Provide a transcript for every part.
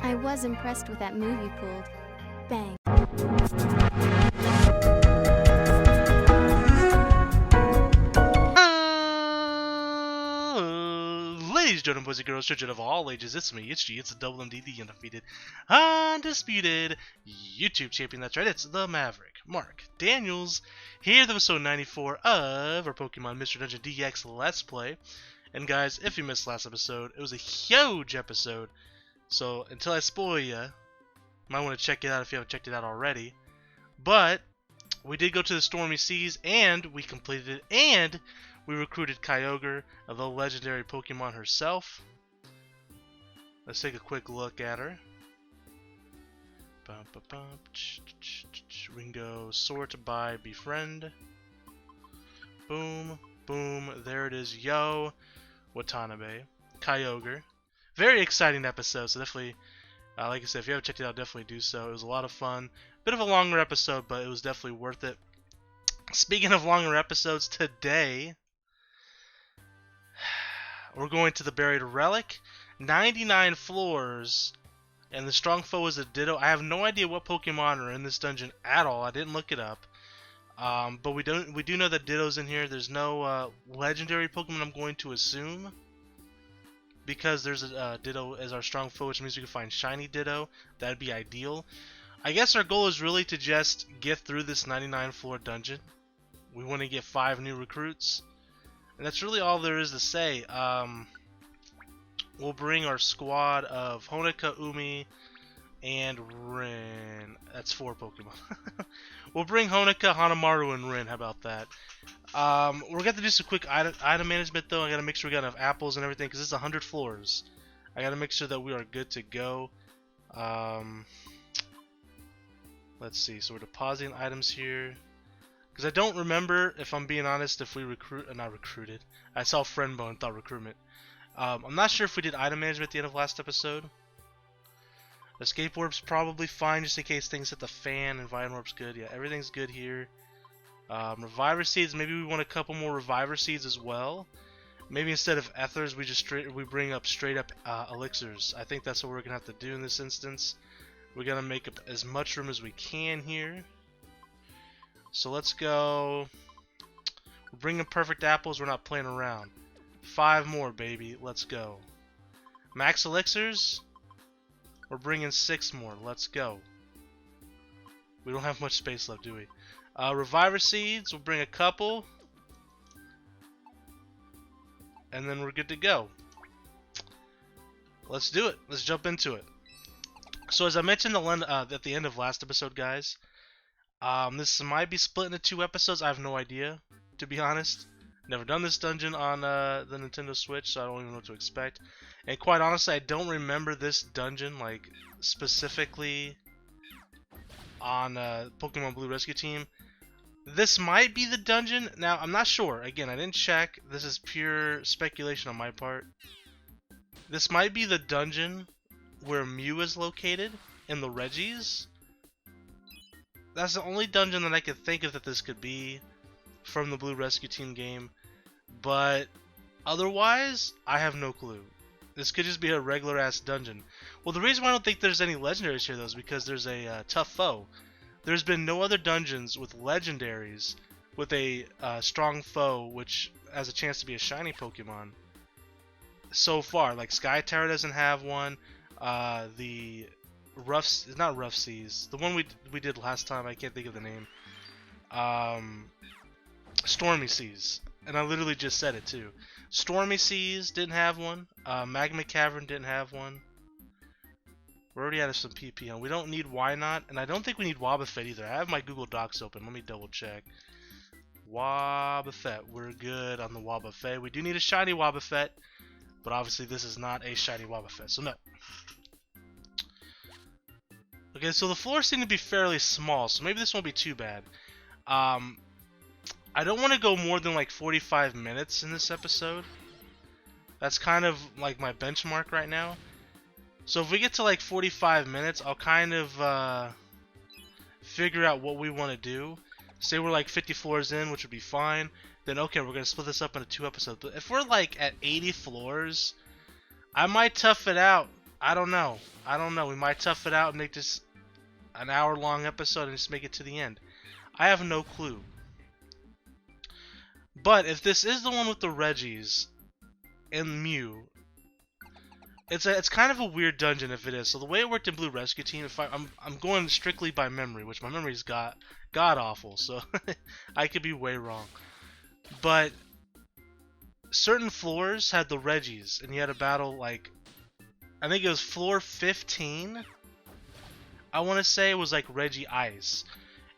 I was impressed with that move you pulled. Bang. Ladies, gentlemen, boys and girls, children of all ages, it's me, it's G, it's the Double MD, the undefeated, undisputed YouTube champion. That's right, it's the Maverick, Mark Daniels, here with episode 94 of our Pokemon Mystery Dungeon DX Let's Play. And guys, if you missed last episode, it was a huge episode, so until I spoil you, you might want to check it out if you haven't checked it out already. But we did go to the Stormy Seas, and we completed it, and we recruited Kyogre, the legendary Pokemon herself. Let's take a quick look at her. We can go sort by befriend. Boom, boom, there it is. Yo, Watanabe, Kyogre. Very exciting episode, so definitely, like I said, if you haven't checked it out, definitely do so. It was a lot of fun. Bit of a longer episode, but it was definitely worth it. Speaking of longer episodes, today we're going to the buried Relic, 99 floors, and the strong foe is a Ditto. I have no idea what Pokemon are in this dungeon at all. I didn't look it up, but we do know that Ditto's in here. There's no legendary Pokemon, I'm going to assume, because there's a Ditto as our strong foe, which means we can find shiny Ditto. That'd be ideal. I guess our goal is really to just get through this 99 floor dungeon. We want to get 5 new recruits. And that's really all there is to say. We'll bring our squad of Honoka, Umi, and Rin. That's 4 Pokemon. We'll bring Honoka, Hanamaru, and Rin. How about that? We're going to do some quick item management, though. I got to make sure we got enough apples and everything, because it's 100 floors. I got to make sure that we are good to go. Let's see. So we're depositing items here. Because I don't remember, if I'm being honest, if we not recruited. I saw Friendbone and thought recruitment. I'm not sure if we did item management at the end of last episode. Escape Orb's probably fine, just in case things hit the fan. And Vine Orb's good. Yeah, everything's good here. Reviver Seeds, maybe we want a couple more Reviver Seeds as well. Maybe instead of Ethers, we bring up straight up Elixirs. I think that's what we're going to have to do in this instance. We're going to make up as much room as we can here. So let's go. We're bringing perfect apples. We're not playing around. 5 more, baby. Let's go. Max elixirs. We're bringing 6 more. Let's go. We don't have much space left, do we? Reviver seeds. We'll bring a couple. And then we're good to go. Let's do it. Let's jump into it. So as I mentioned at the end of last episode, guys, this might be split into 2 episodes. I have no idea, to be honest. Never done this dungeon on the Nintendo Switch, so I don't even know what to expect. And quite honestly, I don't remember this dungeon, like, specifically on Pokemon Blue Rescue Team. This might be the dungeon. Now, I'm not sure. Again, I didn't check. This is pure speculation on my part. This might be the dungeon where Mew is located in the Reggies. That's the only dungeon that I could think of that this could be from the Blue Rescue Team game. But otherwise, I have no clue. This could just be a regular ass dungeon. Well, the reason why I don't think there's any legendaries here though is because there's a tough foe. There's been no other dungeons with legendaries with a strong foe which has a chance to be a shiny Pokemon so far. Like Sky Tower doesn't have one. The not Rough Seas. The one we did last time, I can't think of the name. Stormy Seas. And I literally just said it too. Stormy Seas didn't have one. Magma Cavern didn't have one. We're already out of some PP, huh? We don't need Why Not, and I don't think we need Wobbuffet either. I have my Google Docs open. Let me double check. Wobbuffet. We're good on the Wobbuffet. We do need a shiny Wobbuffet, but obviously this is not a shiny Wobbuffet, so no. Okay, so the floors seem to be fairly small, so maybe this won't be too bad. I don't want to go more than like 45 minutes in this episode. That's kind of like my benchmark right now. So if we get to like 45 minutes, I'll kind of figure out what we want to do. Say we're like 50 floors in, which would be fine. Then okay, we're going to split this up into 2 episodes. But if we're like at 80 floors, I might tough it out. I don't know. I don't know. We might tough it out and make this an hour-long episode and just make it to the end. I have no clue. But if this is the one with the Reggies and Mew, it's kind of a weird dungeon if it is. So the way it worked in Blue Rescue Team, if I'm going strictly by memory, which my memory's god awful, so I could be way wrong. But certain floors had the Reggies, and you had to battle like, I think it was floor 15. I want to say it was like Reggie Ice,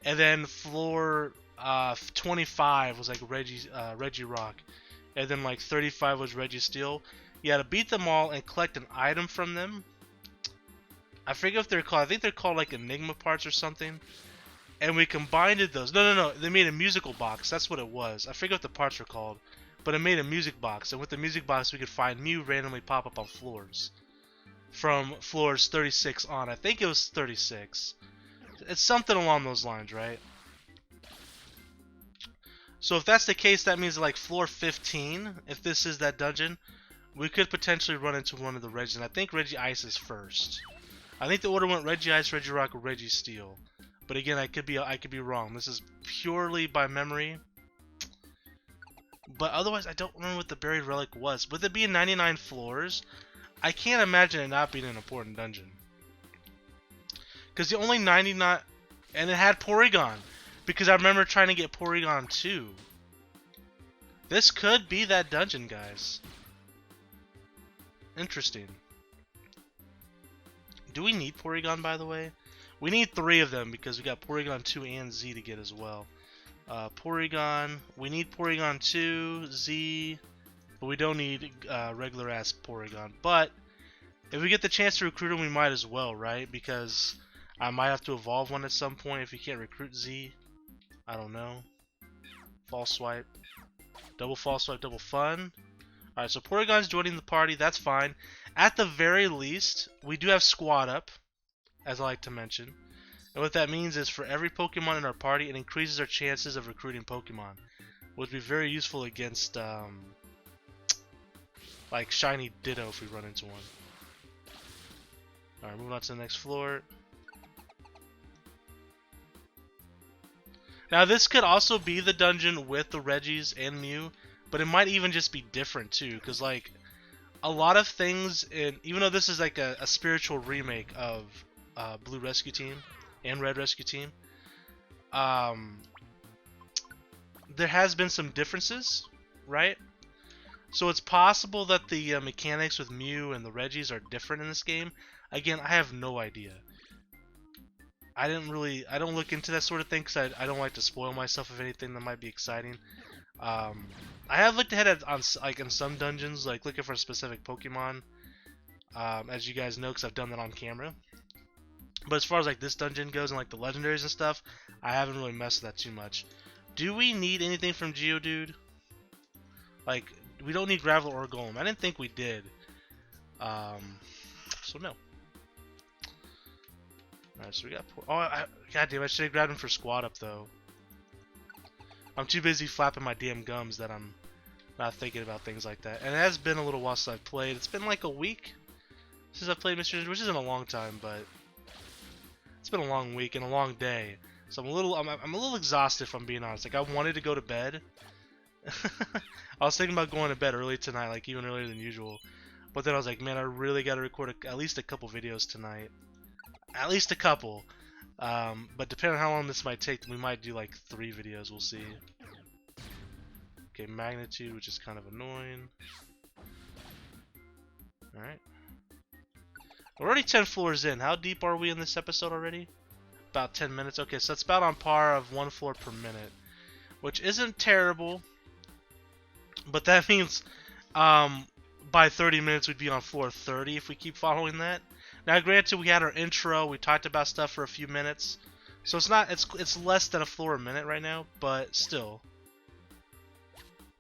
and then floor 25 was like Reggie Rock, and then like 35 was Reggie Steel. You had to beat them all and collect an item from them. I forget if they're called. I think they're called like Enigma parts or something. And we combined those. No. They made a musical box. That's what it was. I forget what the parts were called, but it made a music box. And with the music box, we could find Mew randomly pop up on floors. From floors 36 on. I think it was 36. It's something along those lines, right? So if that's the case, that means like floor 15, if this is that dungeon, we could potentially run into one of the Reggies. And I think Reggie Ice is first. I think the order went Reggie Ice, Reggie Rock, or Reggie Steel. But again, I could be wrong. This is purely by memory. But otherwise, I don't remember what the buried relic was. With it being 99 floors, I can't imagine it not being an important dungeon. Because the only 99... And it had Porygon. Because I remember trying to get Porygon too. This could be that dungeon, guys. Interesting. Do we need Porygon, by the way? We need 3 of them because we got Porygon 2 and Z to get as well. Porygon. We need Porygon 2, Z, but we don't need regular ass Porygon. But if we get the chance to recruit him, we might as well, right? Because I might have to evolve one at some point if you can't recruit Z. I don't know. False swipe. Double false swipe, double fun. Alright, so Porygon's joining the party. That's fine. At the very least, we do have squad up, as I like to mention. And what that means is for every Pokemon in our party, it increases our chances of recruiting Pokemon, which would be very useful against like Shiny Ditto if we run into one. Alright, moving on to the next floor. Now this could also be the dungeon with the Reggies and Mew, but it might even just be different too, because like a lot of things in, even though this is like a spiritual remake of Blue Rescue Team and Red Rescue Team, there has been some differences, right? So it's possible that the mechanics with Mew and the Reggies are different in this game. Again, I have no idea. I don't look into that sort of thing because I don't like to spoil myself of anything that might be exciting. I have looked ahead on like in some dungeons, like looking for a specific Pokemon, as you guys know, because I've done that on camera. But as far as like this dungeon goes and like the legendaries and stuff, I haven't really messed with that too much. Do we need anything from Geodude? Like, we don't need Gravel or Golem. I didn't think we did. So no. Alright, so we got... goddamn, I should have grabbed him for squad up, though. I'm too busy flapping my damn gums that I'm not thinking about things like that. And it has been a little while since I've played. It's been like a week since I've played Mr. Ninja, which isn't a long time, but... It's been a long week and a long day. So I'm a little exhausted, if I'm being honest. Like, I wanted to go to bed. I was thinking about going to bed early tonight, like even earlier than usual. But then I was like, man, I really got to record at least a couple videos tonight. At least a couple. But depending on how long this might take, we might do like 3 videos, we'll see. Okay, Magnitude, which is kind of annoying. Alright. We're already 10 floors in. How deep are we in this episode already? About 10 minutes. Okay, so that's about on par of 1 floor per minute. Which isn't terrible. But that means by 30 minutes we'd be on floor 30 if we keep following that. Now granted, we had our intro, we talked about stuff for a few minutes. So it's less than a floor a minute right now, but still.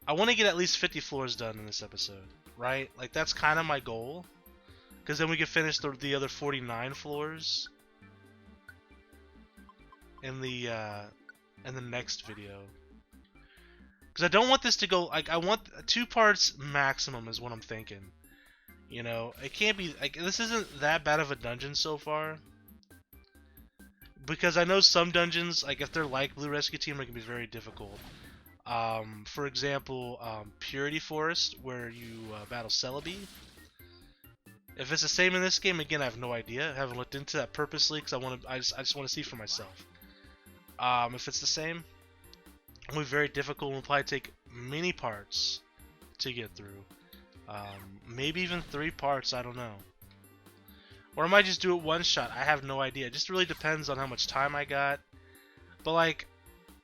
I want to get at least 50 floors done in this episode, right? Like that's kind of my goal. Because then we can finish the other 49 floors in the next video. Because I don't want this to go, like, I want 2 parts maximum is what I'm thinking. You know, it can't be like this isn't that bad of a dungeon so far. Because I know some dungeons, like if they're like Blue Rescue Team, it can be very difficult. For example, Purity Forest, where you battle Celebi. If it's the same in this game, again, I have no idea. I haven't looked into that purposely because I just want to see for myself. If it's the same, it'll be very difficult. We'll probably take many parts to get through. Maybe even 3 parts. I don't know. Or I might just do it one shot. I have no idea. It just really depends on how much time I got. But like,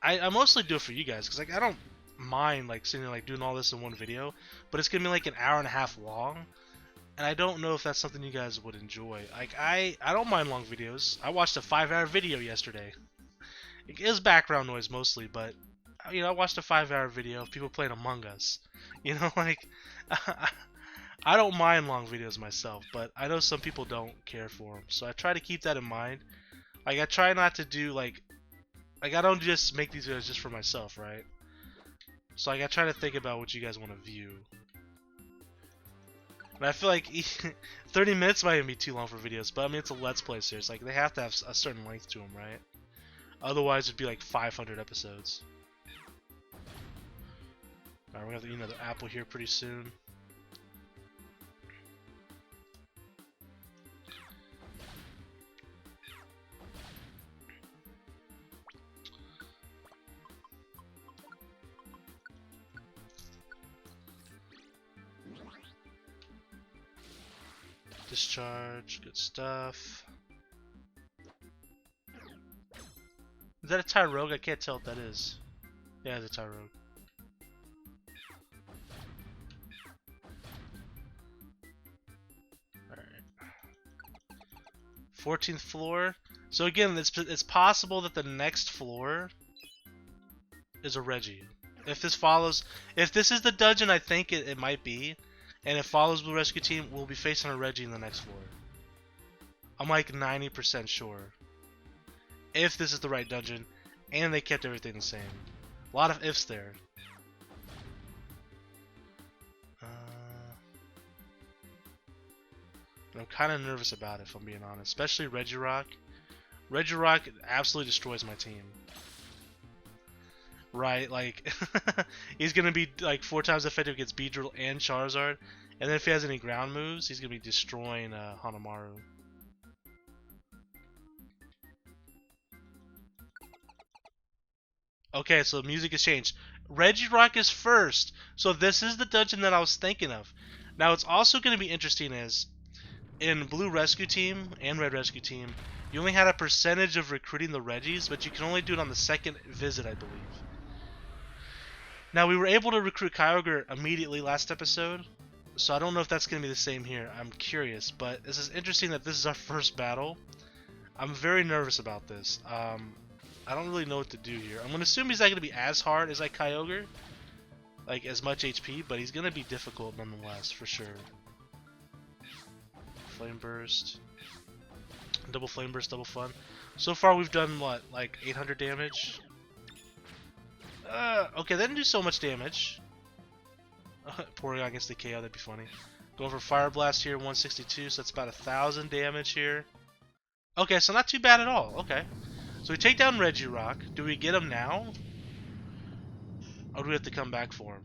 I mostly do it for you guys because like I don't mind like sitting there like doing all this in one video. But it's gonna be like an hour and a half long. And I don't know if that's something you guys would enjoy. Like, I don't mind long videos. I watched a 5-hour video yesterday. It is background noise mostly, but, you know, I watched a 5-hour video of people playing Among Us. You know, like, I don't mind long videos myself, but I know some people don't care for them. So I try to keep that in mind. Like, I try not to do, like I don't just make these videos just for myself, right? So, like, I try to think about what you guys want to view. And I feel like 30 minutes might even be too long for videos, but I mean it's a Let's Play series. Like they have to have a certain length to them, right? Otherwise, it'd be like 500 episodes. Alright, we're gonna have another apple here pretty soon. Discharge, good stuff. Is that a Tyrogue? I can't tell what that is. Yeah, it's a Tyrogue. Alright. 14th floor. So again, it's possible that the next floor is a Reggie. If this is the dungeon I think it might be, and it follows Blue Rescue Team, we'll be facing a Reggie in the next floor. I'm like 90% sure. If this is the right dungeon, and they kept everything the same. A lot of ifs there. I'm kind of nervous about it, if I'm being honest. Especially Regirock. Regirock absolutely destroys my team. Right, like, he's going to be like 4 times effective against Beedrill and Charizard. And then if he has any ground moves, he's going to be destroying Hanamaru. Okay, so the music has changed. Regirock is first. So this is the dungeon that I was thinking of. Now, what's also going to be interesting is, in Blue Rescue Team and Red Rescue Team, you only had a percentage of recruiting the Reggies, but you can only do it on the second visit, I believe. Now, we were able to recruit Kyogre immediately last episode, so I don't know if that's going to be the same here. I'm curious, but this is interesting that this is our first battle. I'm very nervous about this. I don't really know what to do here. I'm going to assume he's not going to be as hard as like Kyogre, like as much HP, but he's going to be difficult nonetheless, for sure. Flame Burst. Double Flame Burst, double fun. So far we've done, what, like 800 damage? Okay, that didn't do so much damage. Porygon against the KO, that'd be funny. Going for Fire Blast here, 162, so that's about 1,000 damage here. Okay, so not too bad at all. Okay. So we take down Regirock. Do we get him now? Or do we have to come back for him?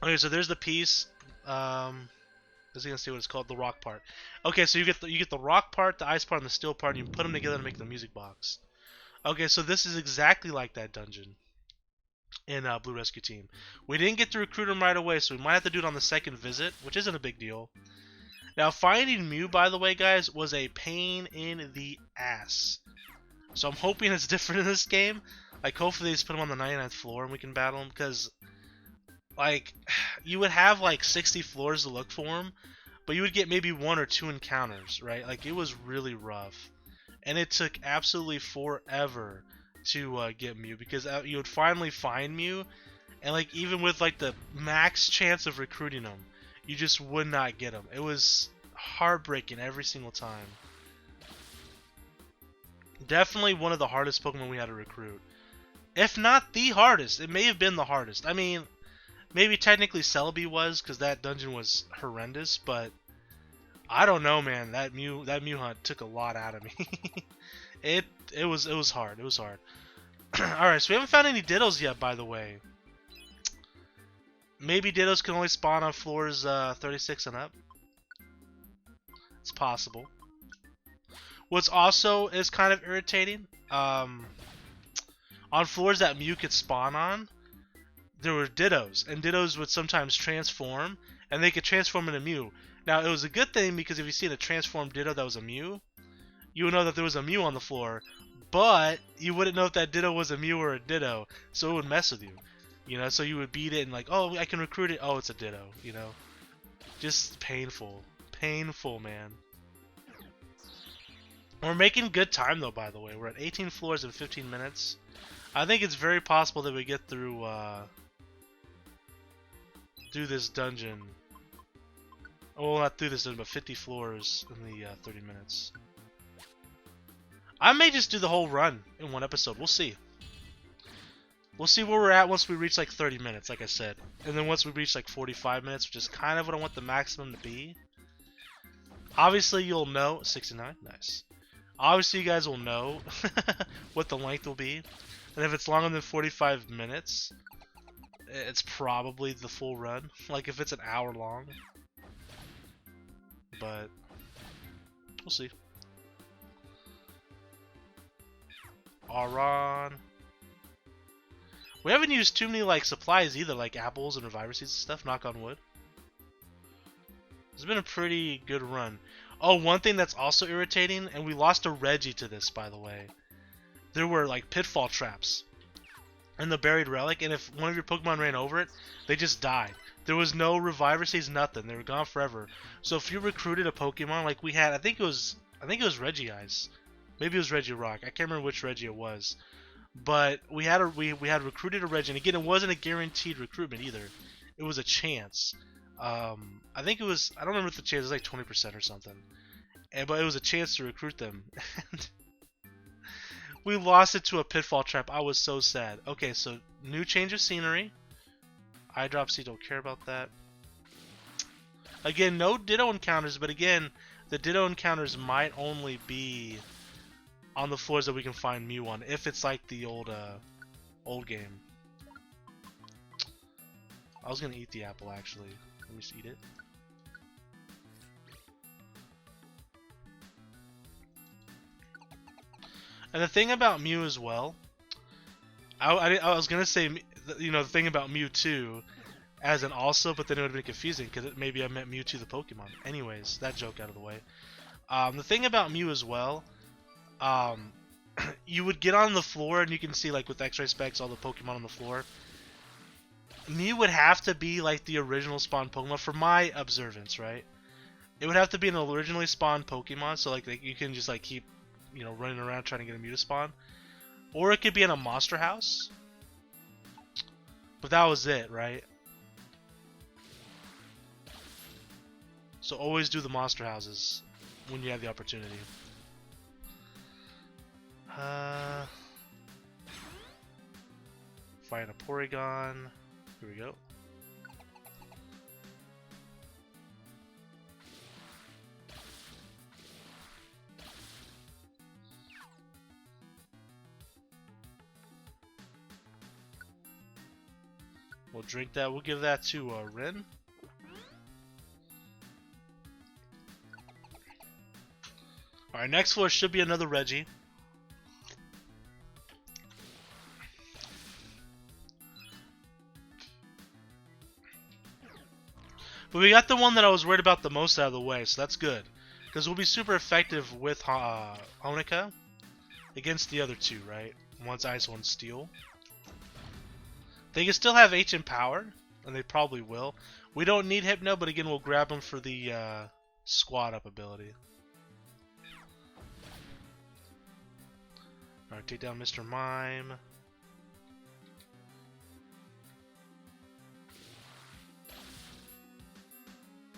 Okay, so there's the piece. I was gonna say what it's called, the rock part. Okay, so you get the rock part, the ice part, and the steel part, and you put them together to make the music box. Okay, so this is exactly like that dungeon in Blue Rescue Team. We didn't get to recruit him right away, so we might have to do it on the second visit, which isn't a big deal. Now, finding Mew, by the way, guys, was a pain in the ass. So I'm hoping it's different in this game. Like, hopefully they just put him on the 99th floor and we can battle him, because, like, you would have, like, 60 floors to look for him, but you would get maybe 1 or 2 encounters, right? Like, it was really rough. And it took absolutely forever to get Mew, because you would finally find Mew, and like even with like the max chance of recruiting him, you just would not get him. It was heartbreaking every single time. Definitely one of the hardest Pokemon we had to recruit. If not the hardest, it may have been the hardest. I mean, Maybe technically Celebi was, because that dungeon was horrendous, but I don't know, man. That Mew hunt took a lot out of me. it was hard. It was hard. All right, so we haven't found any Dittos yet, by the way. Maybe Dittos can only spawn on floors 36 and up. It's possible. What's also is kind of irritating, on floors that Mew could spawn on, there were Dittos, and Dittos would sometimes transform, and they could transform into Mew. Now, it was a good thing, because if you see a transformed Ditto that was a Mew, you would know that there was a Mew on the floor, but you wouldn't know if that Ditto was a Mew or a Ditto, so it would mess with you. You know, so you would beat it and like, oh, I can recruit it, oh, it's a Ditto, you know? Just painful. Painful, man. We're making good time, though, by the way. We're at 18 floors in 15 minutes. I think it's very possible that we get through, through this dungeon. Well, not through this dungeon, but 50 floors in the 30 minutes. I may just do the whole run in one episode. We'll see. We'll see where we're at once we reach like 30 minutes, like I said. And then once we reach like 45 minutes, which is kind of what I want the maximum to be. Obviously, you'll know. 69? Nice. Obviously, you guys will know what the length will be. And if it's longer than 45 minutes, it's probably the full run. Like if it's an hour long. But we'll see. Aron. We haven't used too many like supplies either, like apples and reviver seeds and stuff, knock on wood. It's been a pretty good run. Oh, one thing that's also irritating, and we lost a Reggie to this, by the way. There were like pitfall traps in the buried relic, and if one of your Pokemon ran over it, they just died. There was no reviver seeds, nothing. They were gone forever. So if you recruited a Pokemon like we had, I think it was Reggie Eyes. Maybe it was Reggie Rock. I can't remember which Reggie it was. But we had recruited a Reggie, and again, it wasn't a guaranteed recruitment either. It was a chance. I think it was, I don't remember if the chance was like 20% or something. But it was a chance to recruit them. And we lost it to a pitfall trap. I was so sad. Okay, so new change of scenery. Eye drop C, don't care about that. Again, no Ditto encounters, but again, the Ditto encounters might only be on the floors that we can find Mew on, if it's like the old game. I was gonna eat the apple actually. Let me just eat it. And the thing about Mew as well, I was gonna say, you know, the thing about Mew too, as an also, but then it would have been confusing because maybe I meant Mewtwo the Pokemon. Anyways, that joke out of the way. The thing about Mew as well, you would get on the floor and you can see like with X-ray specs all the Pokemon on the floor. Mew would have to be like the original spawn Pokemon for my observance, right? It would have to be an originally spawned Pokemon, so like you can just like keep, you know, running around trying to get a Mew to spawn, or it could be in a monster house. But that was it, right? So always do the monster houses when you have the opportunity. Find a Porygon. Here we go. We'll drink that. We'll give that to Rin. Alright, next floor should be another Reggie. But we got the one that I was worried about the most out of the way, so that's good. Because we'll be super effective with Honika against the other two, right? One's Ice, one's Steel. They can still have H in power, and they probably will. We don't need Hypno, but again, we'll grab them for the squad up ability. Alright, take down Mr. Mime.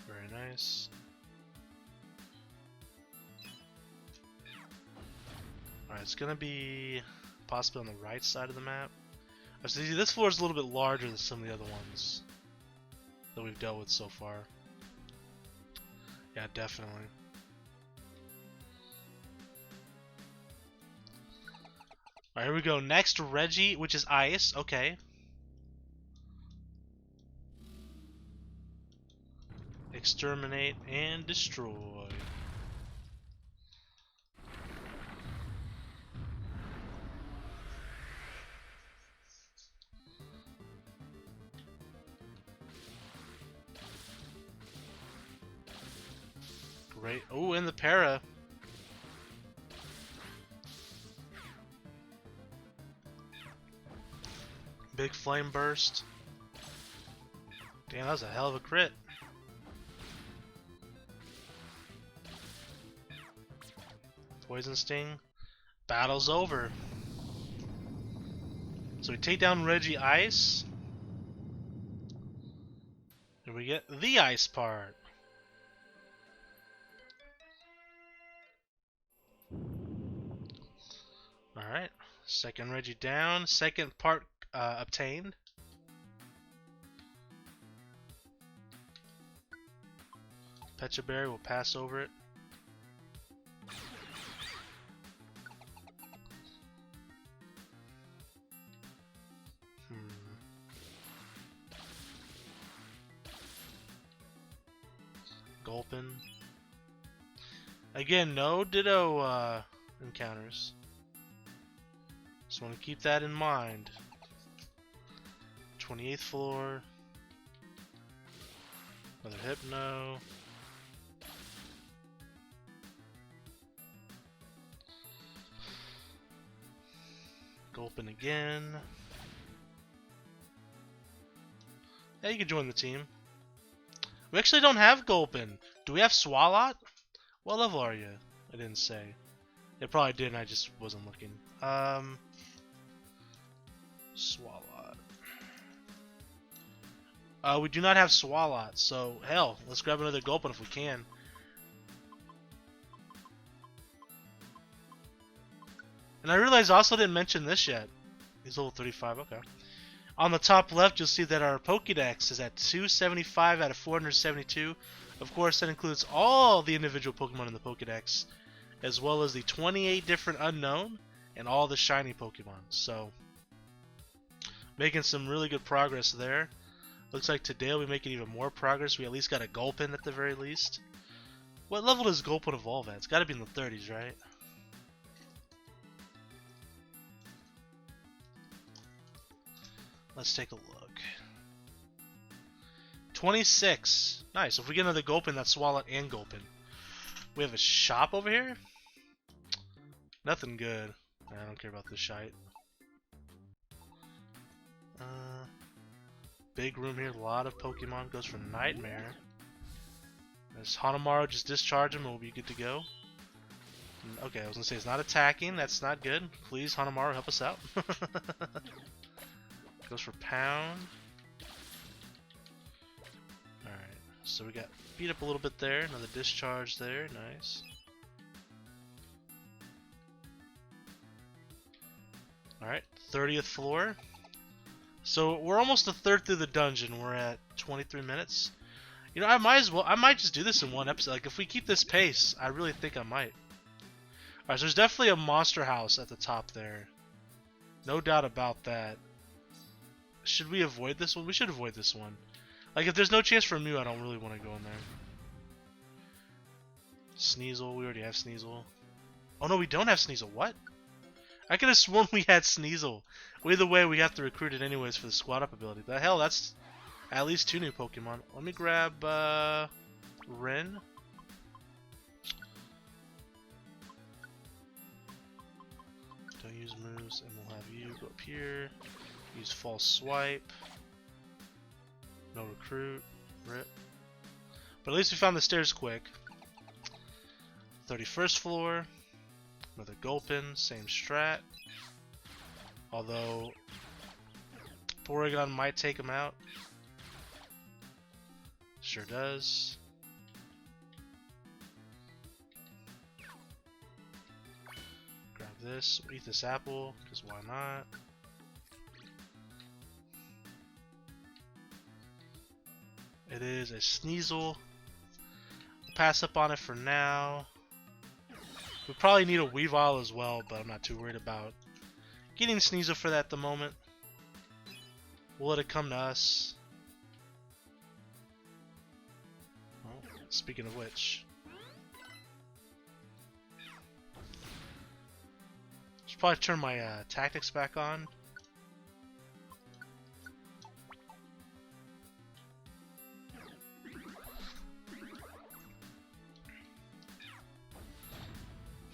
Very nice. Alright, it's gonna be possibly on the right side of the map. So this floor is a little bit larger than some of the other ones. that we've dealt with so far. Yeah, definitely. Alright, here we go. Next, Reggie, which is ice. Okay. Exterminate and destroy. Great. Oh, and the para. Big flame burst. Damn, that was a hell of a crit. Poison sting. Battle's over. So we take down Reggie Ice. And we get the ice part. Alright. Second Reggie down. Second part obtained. Pecha Berry will pass over it. Gulpin. Again, no Ditto encounters. Just want to keep that in mind. 28th floor. Another Hypno. Gulpin again. Yeah, you can join the team. We actually don't have Gulpin. Do we have Swalot? What level are you? I didn't say. It probably did, and I just wasn't looking. Swalot. We do not have Swalot, so hell, let's grab another Gulpin if we can. And I realized I also didn't mention this yet. He's level 35, okay. On the top left, you'll see that our Pokédex is at 275 out of 472. Of course, that includes all the individual Pokemon in the Pokédex, as well as the 28 different unknown and all the shiny Pokemon. So, making some really good progress there. Looks like today we'll be making even more progress. We at least got a Gulpin at the very least. What level does Gulpin evolve at? It's got to be in the 30s, right? Let's take a look. 26. Nice. If we get another Gulpin, that's Swalot and Gulpin. We have a shop over here? Nothing good. I don't care about this shite. Big room here. A lot of Pokemon. Goes for Nightmare. There's Hanamaru. Just discharge him and we'll be good to go. Okay, I was going to say it's not attacking. That's not good. Please, Hanamaru, help us out. Goes for Pound. Alright, so we got beat up a little bit there. Another discharge there. Nice. Alright, 30th floor. So we're almost a third through the dungeon. We're at 23 minutes. You know, I might just do this in one episode. Like, if we keep this pace, I really think I might. Alright, so there's definitely a monster house at the top there. No doubt about that. Should we avoid this one? We should avoid this one. Like, if there's no chance for Mew, I don't really want to go in there. Sneasel, we already have Sneasel. Oh no, we don't have Sneasel. What? I could have sworn we had Sneasel. Well, either way, we have to recruit it anyways for the squad up ability. The hell, that's at least 2 new Pokemon. Let me grab Ren. Don't use moves, and we'll have you go up here. Use False Swipe. No recruit. Rip. But at least we found the stairs quick. 31st floor. Another Gulpin. Same strat. Although Porygon might take him out. Sure does. Grab this. Eat this apple, because why not? It is a Sneasel. We'll pass up on it for now. We probably need a Weavile as well, but I'm not too worried about getting Sneasel for that at the moment. We'll let it come to us. Oh, speaking of which, should probably turn my tactics back on.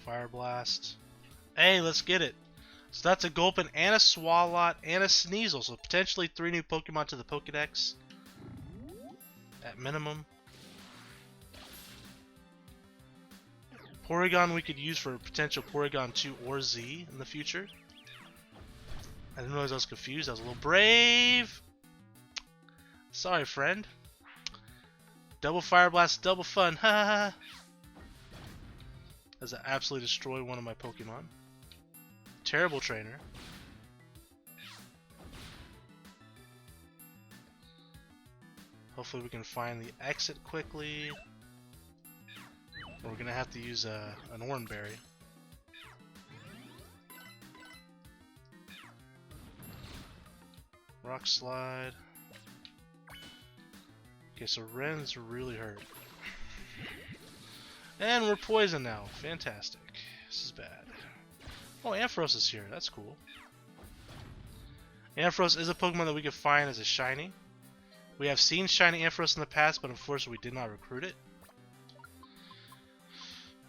Fire Blast. Hey, let's get it. So that's a Gulpin and a Swalot and a Sneasel. So potentially 3 new Pokemon to the Pokedex. At minimum. Porygon we could use for potential Porygon 2 or Z in the future. I didn't realize I was confused. I was a little brave. Sorry, friend. Double Fire Blast, double fun. Ha ha ha. As I absolutely destroy one of my Pokemon. Terrible trainer. Hopefully we can find the exit quickly. Or we're gonna have to use an Oranberry. Rock Slide. Okay, so Ren's really hurt. And we're poisoned now. Fantastic. This is bad. Oh, Ampharos is here. That's cool. Ampharos is a Pokemon that we can find as a shiny. We have seen shiny Ampharos in the past, but unfortunately we did not recruit it.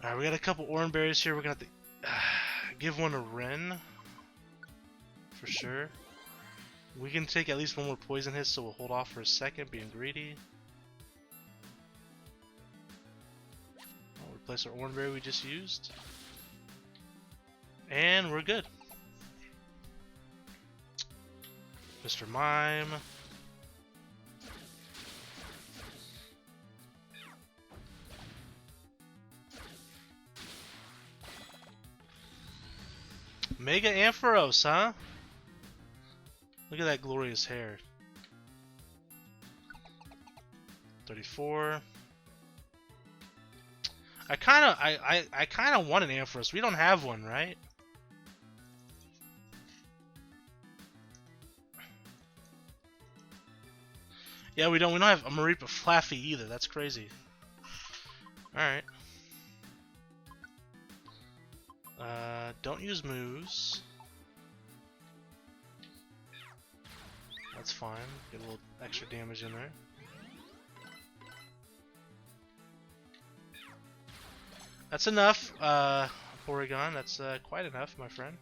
Alright, we got a couple Oranberries here. We're going to have to give one to Ren. For sure. We can take at least one more poison hit, so we'll hold off for a second, being greedy. I'll replace our Oranberry we just used. And we're good. Mr. Mime. Mega Ampharos, huh? Look at that glorious hair. 34. I kinda want an Ampharos. We don't have one, right? Yeah, we don't have a Maripa Flaffy either. That's crazy. Alright. Don't use moves. That's fine. Get a little extra damage in there. That's enough, Porygon. That's quite enough, my friend.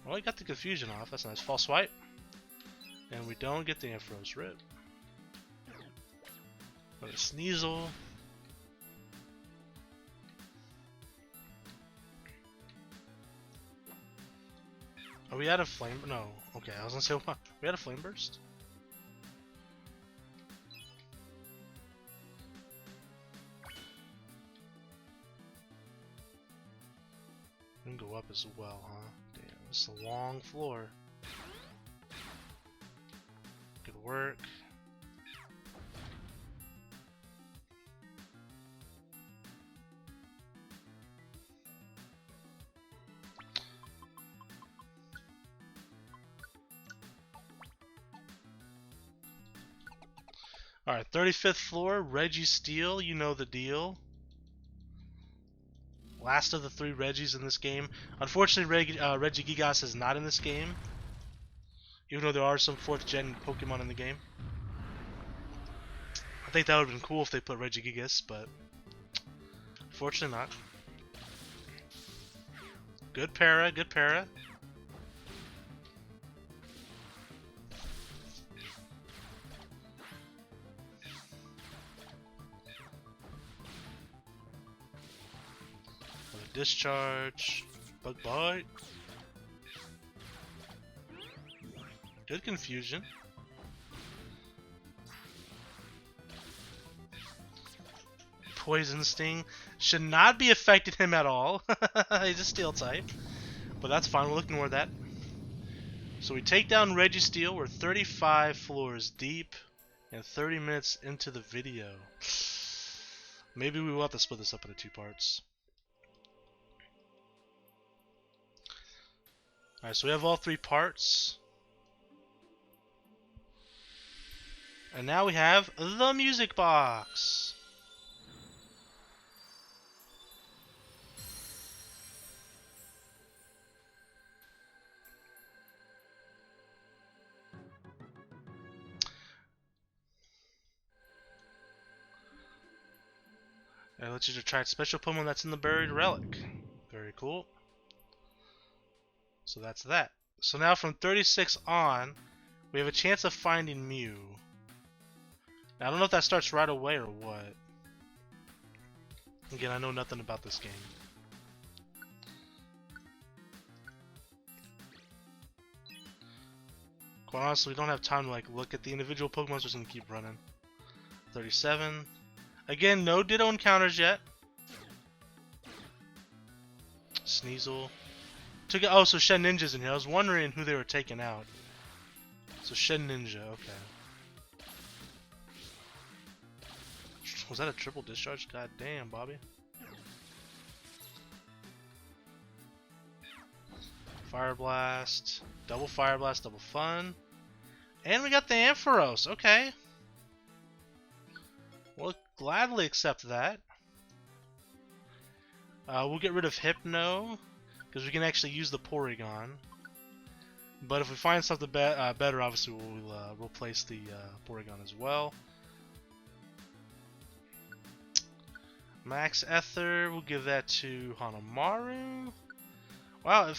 Well, we got the confusion off. That's a nice. False Swipe. And we don't get the Ampharos Rip. But a Sneasel. Are we out of Flame? No. Okay, I was gonna say, what? We had a Flame Burst? We can go up as well, huh? Damn, this is a long floor. Good work. Alright, 35th floor, Registeel, you know the deal. Last of the 3 Regis in this game. Unfortunately, Regigigas is not in this game. Even though there are some 4th gen Pokemon in the game. I think that would have been cool if they put Regigigas, but unfortunately not. Good para, good para. Discharge, Bug Bite. Good confusion. Poison Sting should not be affecting him at all. He's a Steel type, but that's fine. We'll ignore that. So we take down Registeel. We're 35 floors deep. and 30 minutes into the video. Maybe we will have to split this up into 2 parts. Alright, so we have all 3 parts. And now we have the music box. It lets you to try special Pokemon that's in the buried relic. Very cool. So that's that. So now from 36 on, we have a chance of finding Mew. Now, I don't know if that starts right away or what. Again, I know nothing about this game. Quite honestly, we don't have time to like look at the individual Pokemon, so we're just gonna keep running. 37. Again, no Ditto encounters yet. Sneasel. Oh, so Shed Ninja's in here. I was wondering who they were taking out. So Shed Ninja, okay. Was that a triple discharge? God damn, Bobby. Fire Blast. Double Fire Blast, double fun. And we got the Ampharos, okay. We'll gladly accept that. We'll get rid of Hypno, because we can actually use the Porygon. But if we find something better, obviously we'll replace the Porygon as well. Max Ether, we'll give that to Hanamaru. Wow,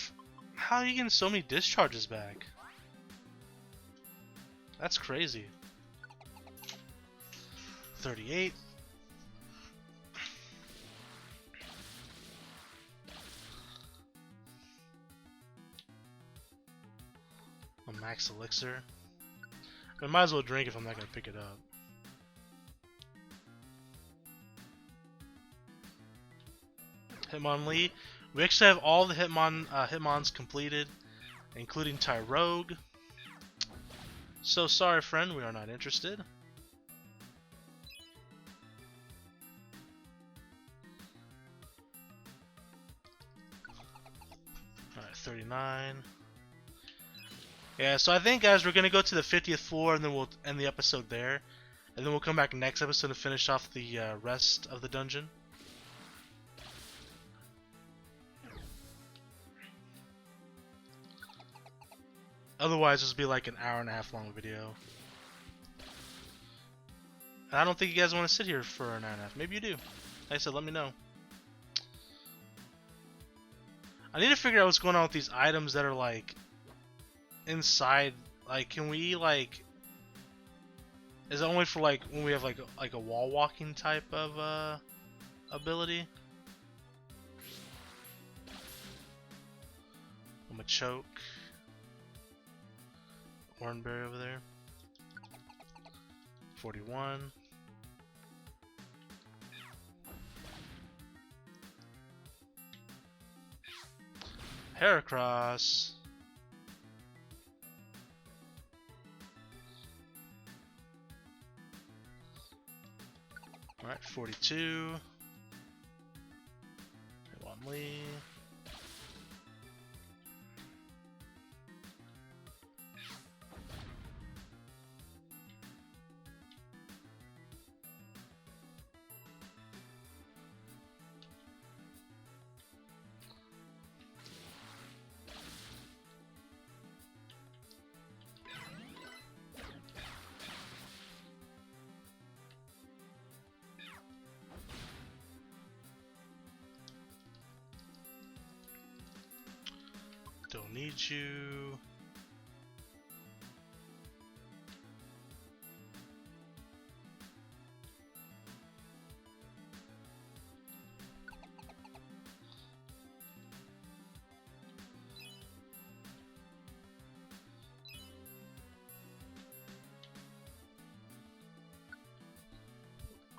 how are you getting so many discharges back? That's crazy. 38. A Max Elixir. I might as well drink if I'm not going to pick it up. Hitmonlee. We actually have all the Hitmons completed, including Tyrogue. So sorry, friend, we are not interested. Alright, 39. Yeah, so I think, guys, we're gonna go to the 50th floor, and then we'll end the episode there, and then we'll come back next episode to finish off the rest of the dungeon. Otherwise, this will be like an hour-and-a-half long video. And I don't think you guys want to sit here for an hour and a half. Maybe you do. Like I said, let me know. I need to figure out what's going on with these items that are like inside. Like, can we like? Is it only for like when we have like a wall walking type of ability? I'm a choke. Hornberry over there. 41. Heracross. Alright, 42. Hitmonlee. Don't need you.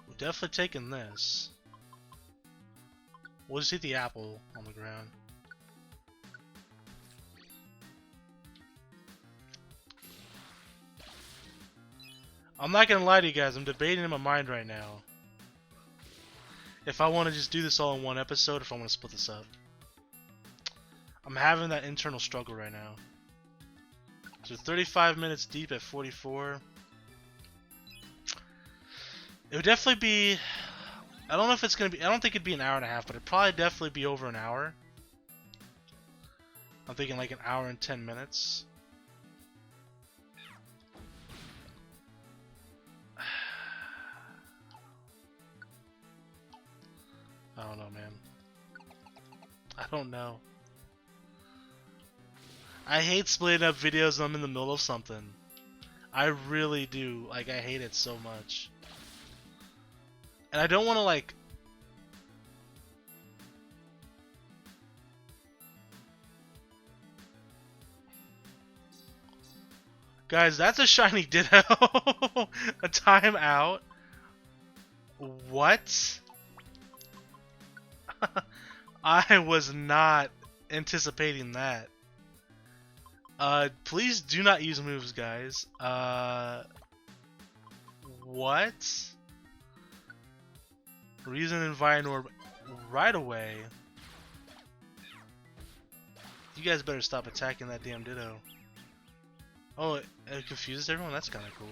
We're definitely taking this. We'll just hit the apple on the ground. I'm not gonna lie to you guys, I'm debating in my mind right now if I want to just do this all in one episode, or if I want to split this up. I'm having that internal struggle right now. So 35 minutes deep at 44. It would definitely be... I don't know if it's gonna be... I don't think it'd be an hour and a half, but it'd probably definitely be over an hour. I'm thinking like an hour and 10 minutes. I don't know, man. I don't know. I hate splitting up videos when I'm in the middle of something. I really do. Like, I hate it so much. And I don't want to, like... Guys, that's a shiny Ditto. A timeout. What? I was not anticipating that. Please do not use moves, guys. What? Reason and Vianor right away. You guys better stop attacking that damn Ditto. Oh, it confuses everyone? That's kinda cool.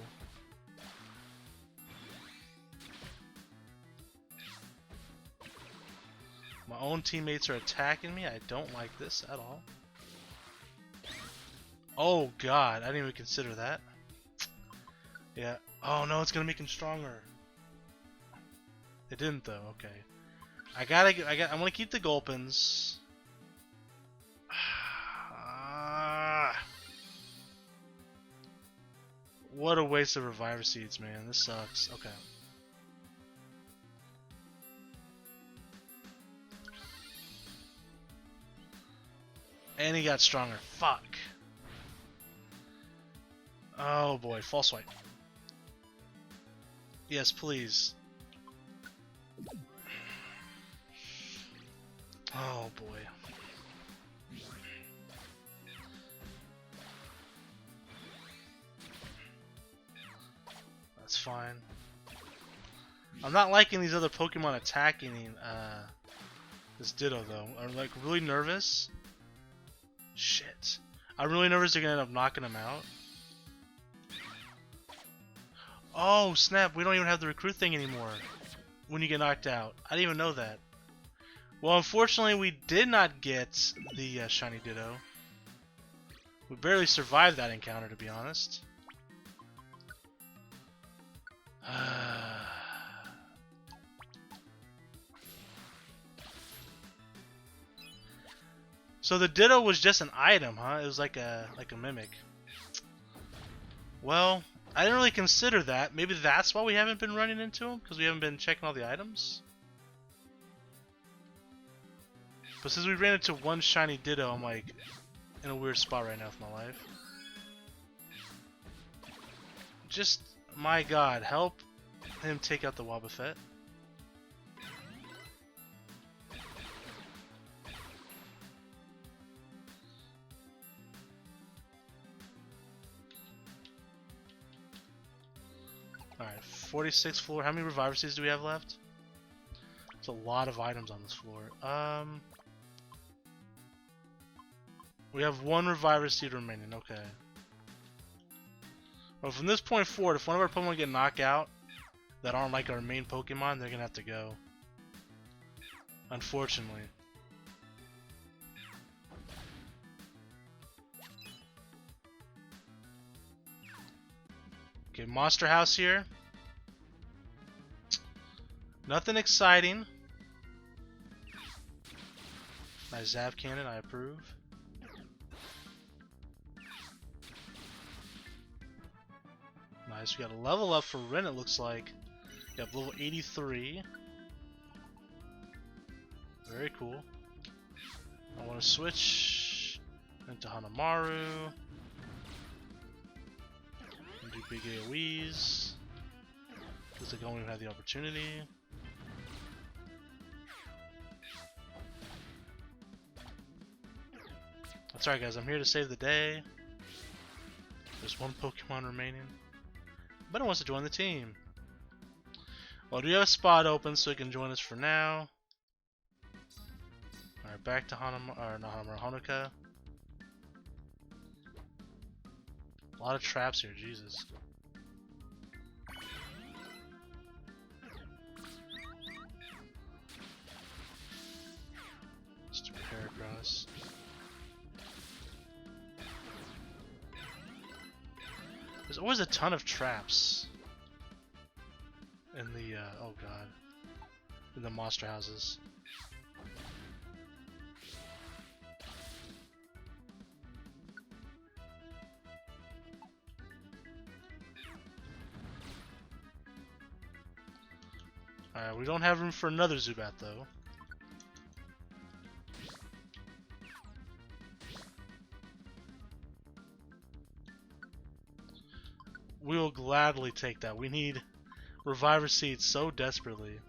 My own teammates are attacking me. I don't like this at all. Oh god, I didn't even consider that. Yeah. Oh no, it's gonna make him stronger. It didn't though. Okay. I want to keep the Gulpins. What a waste of Reviver Seeds, man. This sucks. Okay. And he got stronger. Fuck. Oh boy, false swipe. Yes, please. Oh boy. That's fine. I'm not liking these other Pokemon attacking this Ditto though. I'm like really nervous. Shit. I'm really nervous they're gonna end up knocking him out. Oh snap, we don't even have the recruit thing anymore when you get knocked out. I didn't even know that. Well, unfortunately we did not get the shiny Ditto. We barely survived that encounter, to be honest. So the Ditto was just an item, huh? It was like a mimic. Well, I didn't really consider that. Maybe that's why we haven't been running into him, because we haven't been checking all the items. But since we ran into one shiny Ditto, I'm like in a weird spot right now with my life. Just, my god, help him take out the Wobbuffet. Alright, 46th floor. How many Reviver Seeds do we have left? There's a lot of items on this floor. We have one Reviver Seed remaining, okay. Well, from this point forward, if one of our Pokemon get knocked out that aren't like our main Pokemon, they're gonna have to go. Unfortunately. Okay, Monster House here. Nothing exciting. Nice Zap Cannon, I approve. Nice, we got a level up for Ren, it looks like. Yep, level 83. Very cool. I want to switch into Hanamaru. And do big AoEs. Looks like I don't even have the opportunity. That's alright guys, I'm here to save the day. There's one Pokemon remaining. but it wants to join the team. Well, do we have a spot open so it can join us for now? Alright, back to Honoka. A lot of traps here, Jesus. Stupid Heracross. There's always a ton of traps in the oh god, in the monster houses. Alright, we don't have room for another Zubat though. We will gladly take that. We need Reviver Seeds so desperately.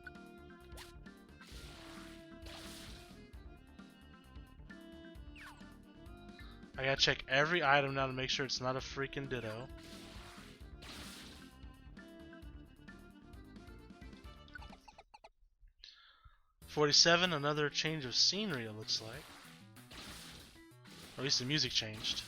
I gotta check every item now to make sure it's not a freaking Ditto. $47, another change of scenery it looks like. Or at least the music changed.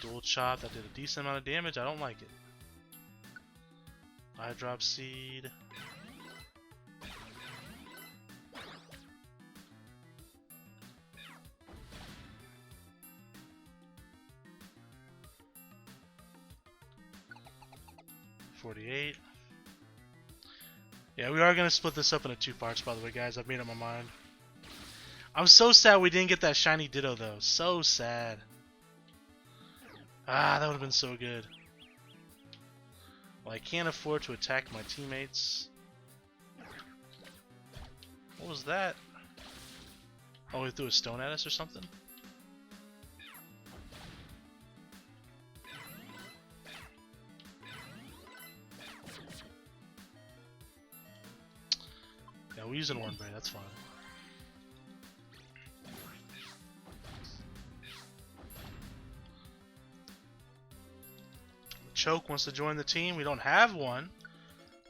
Dual Chop, that did a decent amount of damage. I don't like it. Eye Drop Seed. $48. Yeah, we are going to split this up into 2 parts, by the way, guys. I've made up my mind. I'm so sad we didn't get that shiny Ditto, though. So sad. Ah, that would have been so good. Well, I can't afford to attack my teammates. What was that? Oh, he threw a stone at us or something? Yeah, we're using One Brain, that's fine. Machoke wants to join the team. We don't have one,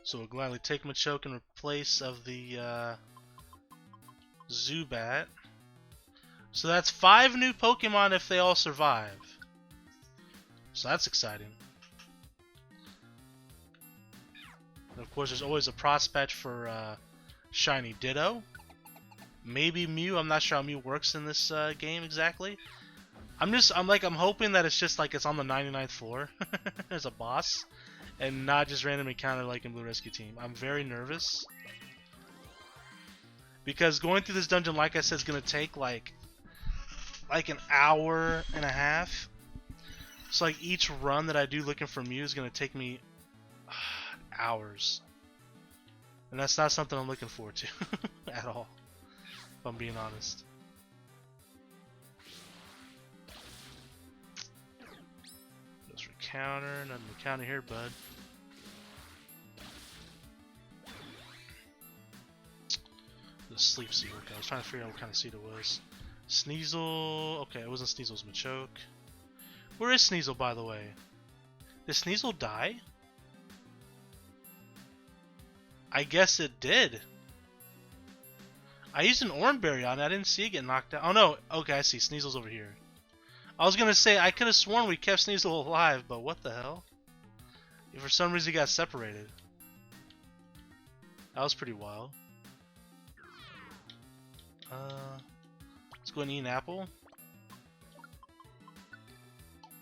so we'll gladly take Machoke in place of the Zubat. So that's 5 new Pokemon if they all survive. So that's exciting. And of course, there's always a prospect for Shiny Ditto. Maybe Mew. I'm not sure how Mew works in this game exactly. I'm hoping that it's just like it's on the 99th floor as a boss, and not just random encounter like in Blue Rescue Team. I'm very nervous because going through this dungeon, like I said, is gonna take like an hour and a half. So like each run that I do looking for Mew is gonna take me hours, and that's not something I'm looking forward to at all, if I'm being honest. Counter, nothing to counter here, bud. The sleep seed. Okay, I was trying to figure out what kind of seed it was. Sneasel. Okay, it wasn't Sneasel, it was Machoke. Where is Sneasel, by the way? Did Sneasel die? I guess it did. I used an Oranberry on it. I didn't see it get knocked out. Oh no. Okay, I see. Sneasel's over here. I was gonna say, I could have sworn we kept Sneasel alive, but what the hell? If for some reason he got separated. That was pretty wild. Let's go and eat an apple.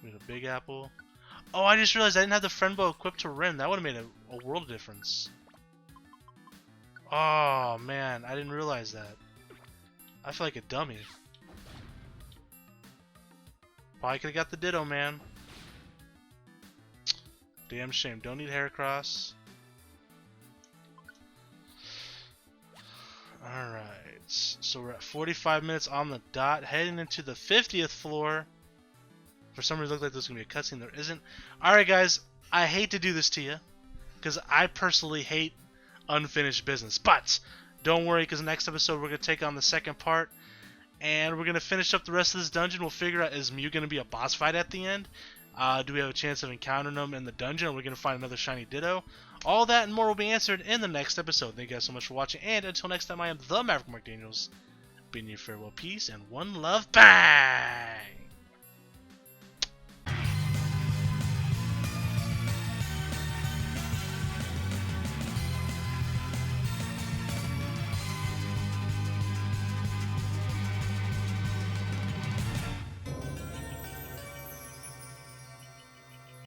Made a big apple. Oh, I just realized I didn't have the friend bow equipped to Rim. That would have made a world of difference. Oh man, I didn't realize that. I feel like a dummy. Probably could have got the Ditto, man. Damn shame. Don't need Heracross. Alright. So we're at 45 minutes on the dot. Heading into the 50th floor. For some reason it looked like there's going to be a cutscene. There isn't. Alright, guys. I hate to do this to you, because I personally hate unfinished business. But Don't worry, because next episode we're going to take on the second part, and we're going to finish up the rest of this dungeon. We'll figure out, is Mew going to be a boss fight at the end? Do we have a chance of encountering them in the dungeon? Are we going to find another shiny Ditto? All that and more will be answered in the next episode. Thank you guys so much for watching, and until next time, I am the Maverick Mark Daniels, bidding you farewell, peace, and one love. Bang!